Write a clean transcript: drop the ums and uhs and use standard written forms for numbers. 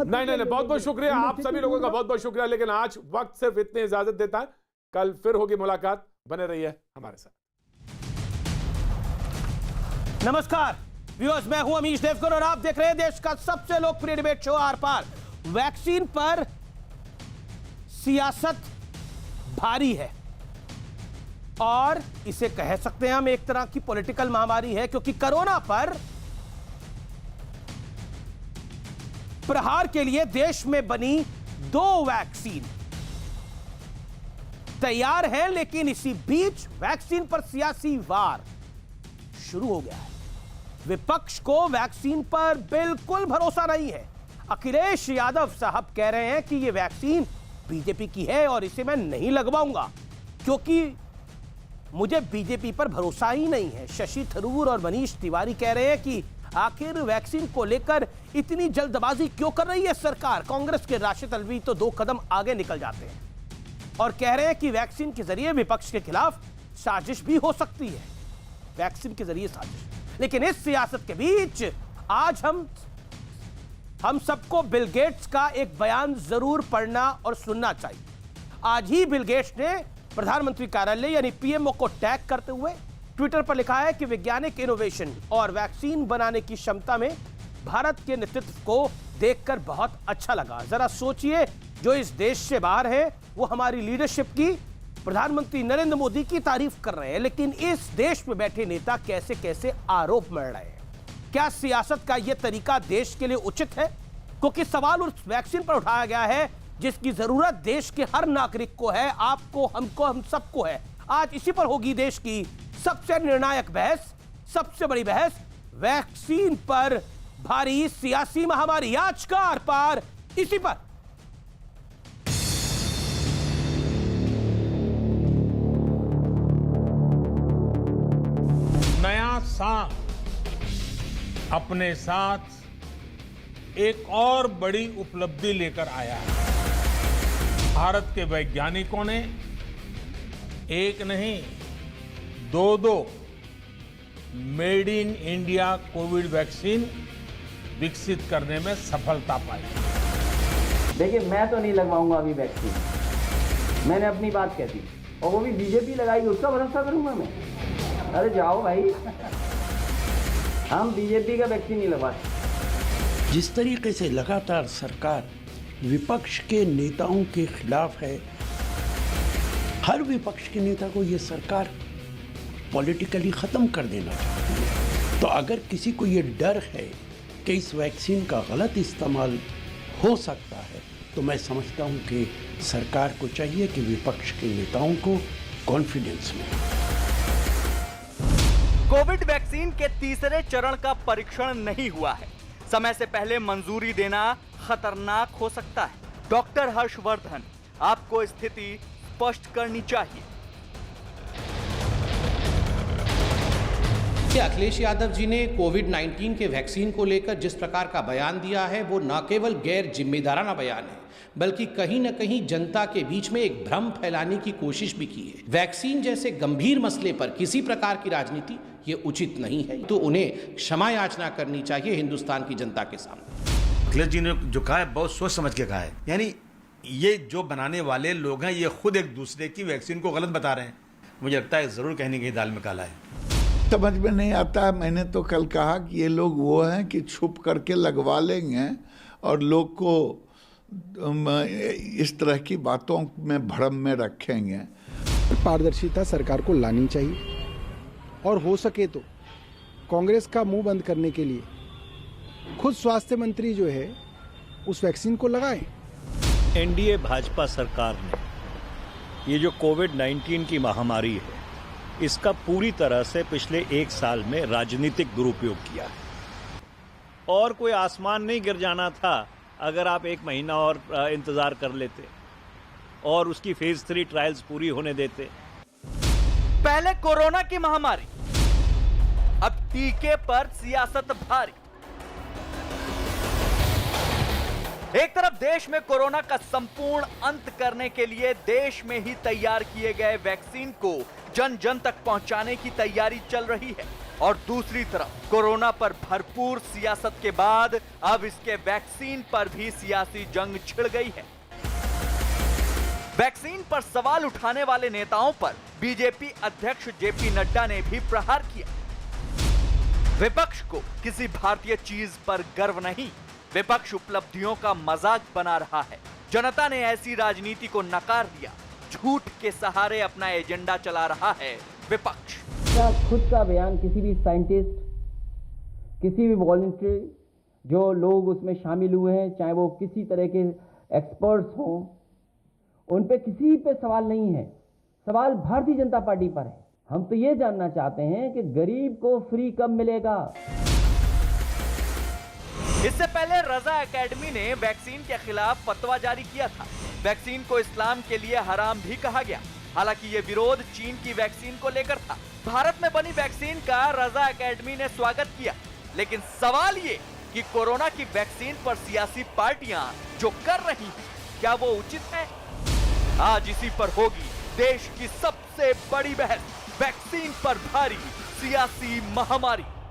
नहीं नहीं नहीं, बहुत बहुत शुक्रिया आप सभी लोगों का, बहुत बहुत शुक्रिया। लेकिन आज वक्त सिर्फ इतनी इजाजत देता है, कल फिर होगी मुलाकात, बने रहिए हमारे साथ। नमस्कार व्यूअर्स, मैं हूं अमीश देवगन और आप देख रहे हैं देश का सबसे लोकप्रिय debate show Aar Paar. Vaccine पर सियासत भारी है और इसे कह सकते हैं हम एक तरह की पॉलिटिकल महामारी है, क्योंकि कोरोना पर प्रहार के लिए देश में बनी 2 वैक्सीन तैयार हैं, लेकिन इसी बीच वैक्सीन पर सियासी वार शुरू हो गया है। विपक्ष को वैक्सीन पर बिल्कुल भरोसा नहीं है। अखिलेश यादव साहब कह रहे हैं कि यह वैक्सीन बीजेपी की है और इसे मैं नहीं लगवाऊंगा क्योंकि मुझे बीजेपी पर भरोसा ही नहीं है। शशि थरूर और मनीष तिवारी कह रहे हैं कि आखिर वैक्सीन को लेकर इतनी जल्दबाजी क्यों कर रही है सरकार। कांग्रेस के राशिद अल्वी तो 2 कदम आगे निकल जाते हैं और कह रहे हैं कि वैक्सीन के जरिए विपक्ष के खिलाफ साजिश भी हो सकती है। वैक्सीन के जरिए साजिश। लेकिन इस सियासत के बीच आज हम सबको बिल गेट्स का एक बयान जरूर पढ़ना और सुनना चाहिए। आज ही बिल गेट्स ने प्रधानमंत्री कार्यालय यानी पीएमओ को टैग करते हुए ट्विटर पर लिखा है कि वैज्ञानिक इनोवेशन और वैक्सीन बनाने की क्षमता में भारत के नेतृत्व को देखकर बहुत अच्छा लगा। जरा सोचिए, जो इस देश से बाहर है वो हमारी लीडरशिप की, प्रधानमंत्री नरेंद्र मोदी की तारीफ कर रहे हैं, लेकिन इस देश में बैठे नेता कैसे कैसे आरोप मढ़ रहे हैं। क्या सियासत का यह तरीका देश के लिए उचित है? क्योंकि सवाल उस वैक्सीन पर उठाया गया है जिसकी जरूरत देश के हर नागरिक को है, आपको, हमको, हम सबको है। आज इसी पर होगी देश की सबसे निर्णायक बहस, सबसे बड़ी बहस, वैक्सीन पर भारी सियासी महामारी। आज का आर पार इसी पर। नया साल अपने साथ एक और बड़ी उपलब्धि लेकर आया है। भारत के वैज्ञानिकों ने एक नहीं 2 made in India Covid vaccine विकसित करने में सफलता पाई। देखिए, मैं तो नहीं लगवाऊंगा अभी वैक्सीन। मैंने अपनी बात कह दी और वो भी बीजेपी लगाई, उसका भरोसा करूंगा मैं? अरे जाओ भाई, हम बीजेपी का वैक्सीन नहीं लगवाते। जिस तरीके से लगातार सरकार विपक्ष के नेताओं के खिलाफ है, हर विपक्ष के नेता को ये सरकार पॉलिटिकली ख़त्म कर देना चाहती है। तो अगर किसी को ये डर है कि इस वैक्सीन का गलत इस्तेमाल हो सकता है, तो मैं समझता हूँ कि सरकार को चाहिए कि विपक्ष के नेताओं को कॉन्फिडेंस में। कोविड वैक्सीन के तीसरे चरण का परीक्षण नहीं हुआ है। समय से पहले मंजूरी देना खतरनाक हो सकता है। डॉक्टर हर्षवर्धन, आपको स्थिति स्पष्ट करनी चाहिए। अखिलेश यादव जी ने कोविड-19 के वैक्सीन को लेकर जिस प्रकार का बयान दिया है, वो न केवल गैर जिम्मेदाराना बयान है, बल्कि कहीं न कहीं जनता के बीच में एक भ्रम फैलाने की कोशिश भी की है। वैक्सीन जैसे गंभीर मसले पर किसी प्रकार की राजनीति ये उचित नहीं है, तो उन्हें क्षमा याचना करनी चाहिए हिंदुस्तान की जनता के सामने। अखिलेश जी ने जो कहा है बहुत सोच समझ के कहा है। यानी ये जो बनाने वाले लोग हैं, ये खुद एक दूसरे की वैक्सीन को गलत बता रहे हैं। मुझे लगता है जरूर कहने की दाल में काला है। समझ में नहीं आता है। मैंने तो कल कहा कि ये लोग वो हैं कि छुप करके लगवा लेंगे और लोग को इस तरह की बातों में भ्रम में रखेंगे। पारदर्शिता सरकार को लानी चाहिए और हो सके तो कांग्रेस का मुंह बंद करने के लिए खुद स्वास्थ्य मंत्री जो है उस वैक्सीन को लगाएं। एनडीए भाजपा सरकार ने ये जो कोविड-19 की महामारी है, इसका पूरी तरह से पिछले 1 साल में राजनीतिक दुरुपयोग किया है। और कोई आसमान नहीं गिर जाना था अगर आप 1 महीना और इंतजार कर लेते और उसकी फेज 3 ट्रायल्स पूरी होने देते। पहले कोरोना की महामारी, अब टीके पर सियासत भारी। एक तरफ देश में कोरोना का संपूर्ण अंत करने के लिए देश में ही तैयार किए गए वैक्सीन को जन जन तक पहुंचाने की तैयारी चल रही है। और दूसरी तरफ कोरोना पर भरपूर सियासत के बाद अब इसके वैक्सीन पर भी सियासी जंग छिड़ गई है। वैक्सीन पर सवाल उठाने वाले नेताओं पर बीजेपी अध्यक्ष जेपी नड्डा ने भी प्रहार किया। विपक्ष को किसी भारतीय चीज पर गर्व नहीं, विपक्ष उपलब्धियों का मजाक बना रहा है। जनता ने ऐसी राजनीति को नकार दिया। झूठ के सहारे अपना एजेंडा चला रहा है विपक्ष। खुद का बयान किसी भी साइंटिस्ट, किसी भी वॉलंटियर जो लोग उसमें शामिल हुए हैं, चाहे वो किसी तरह के एक्सपर्ट्स हों, उन पे किसी पे सवाल नहीं है। सवाल भारतीय जनता पार्टी पर है। हम तो ये जानना चाहते हैं कि गरीब को फ्री कब मिलेगा। इससे पहले रजा एकेडमी ने वैक्सीन के खिलाफ फतवा जारी किया था। वैक्सीन को इस्लाम के लिए हराम भी कहा गया। हालांकि ये विरोध चीन की वैक्सीन को लेकर था। भारत में बनी वैक्सीन का रजा एकेडमी ने स्वागत किया, लेकिन सवाल ये कि कोरोना की वैक्सीन पर सियासी पार्टियां जो कर रही हैं, क्या वो उचित है? आज इसी पर होगी देश की सबसे बड़ी बहस। वैक्सीन पर भारी सियासी महामारी।